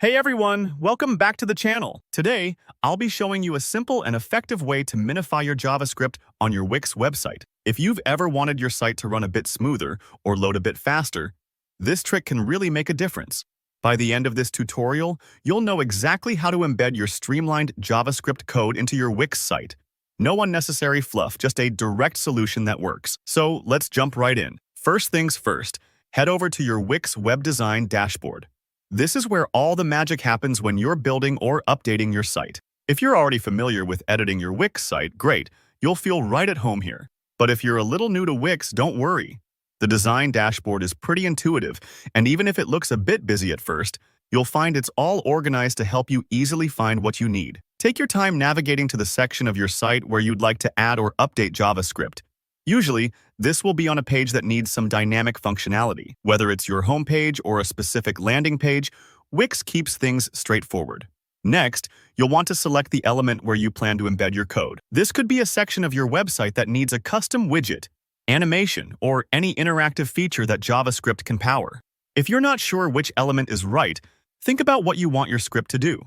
Hey everyone, welcome back to the channel. Today, I'll be showing you a simple and effective way to minify your JavaScript on your Wix website. If you've ever wanted your site to run a bit smoother or load a bit faster, this trick can really make a difference. By the end of this tutorial, you'll know exactly how to embed your streamlined JavaScript code into your Wix site. No unnecessary fluff, just a direct solution that works. So let's jump right in. First things first, head over to your Wix web design dashboard. This is where all the magic happens when you're building or updating your site. If you're already familiar with editing your Wix site, great, you'll feel right at home here. But if you're a little new to Wix, don't worry. The design dashboard is pretty intuitive, and even if it looks a bit busy at first, you'll find it's all organized to help you easily find what you need. Take your time navigating to the section of your site where you'd like to add or update JavaScript. Usually, this will be on a page that needs some dynamic functionality. Whether it's your homepage or a specific landing page, Wix keeps things straightforward. Next, you'll want to select the element where you plan to embed your code. This could be a section of your website that needs a custom widget, animation, or any interactive feature that JavaScript can power. If you're not sure which element is right, think about what you want your script to do.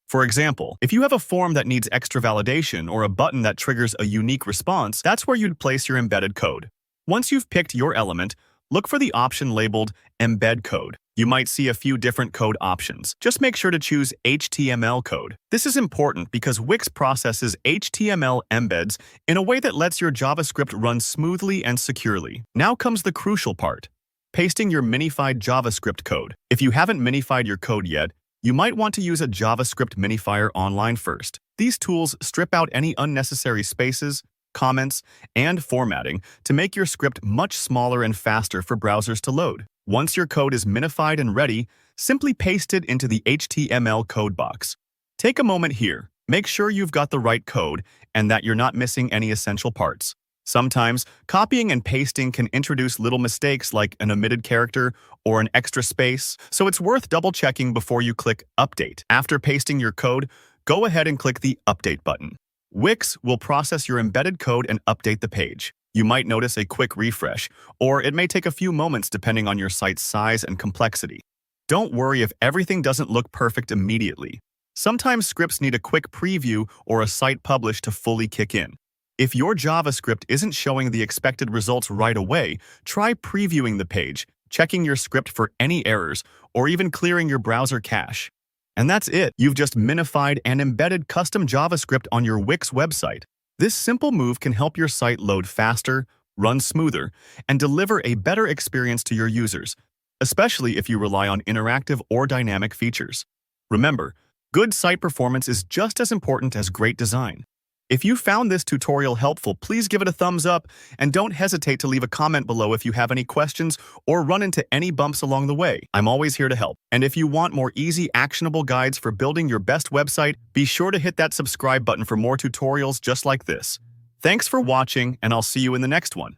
For example, if you have a form that needs extra validation or a button that triggers a unique response, that's where you'd place your embedded code. Once you've picked your element, look for the option labeled Embed Code. You might see a few different code options. Just make sure to choose HTML code. This is important because Wix processes HTML embeds in a way that lets your JavaScript run smoothly and securely. Now comes the crucial part, pasting your minified JavaScript code. If you haven't minified your code yet, you might want to use a JavaScript minifier online first. These tools strip out any unnecessary spaces, comments, and formatting to make your script much smaller and faster for browsers to load. Once your code is minified and ready, simply paste it into the HTML code box. Take a moment here. Make sure you've got the right code and that you're not missing any essential parts. Sometimes, copying and pasting can introduce little mistakes like an omitted character or an extra space, so it's worth double-checking before you click Update. After pasting your code, go ahead and click the Update button. Wix will process your embedded code and update the page. You might notice a quick refresh, or it may take a few moments depending on your site's size and complexity. Don't worry if everything doesn't look perfect immediately. Sometimes scripts need a quick preview or a site publish to fully kick in. If your JavaScript isn't showing the expected results right away, try previewing the page, checking your script for any errors, or even clearing your browser cache. And that's it. You've just minified and embedded custom JavaScript on your Wix website. This simple move can help your site load faster, run smoother, and deliver a better experience to your users, especially if you rely on interactive or dynamic features. Remember, good site performance is just as important as great design. If you found this tutorial helpful, please give it a thumbs up and don't hesitate to leave a comment below if you have any questions or run into any bumps along the way. I'm always here to help. And if you want more easy, actionable guides for building your best website, be sure to hit that subscribe button for more tutorials just like this. Thanks for watching, and I'll see you in the next one.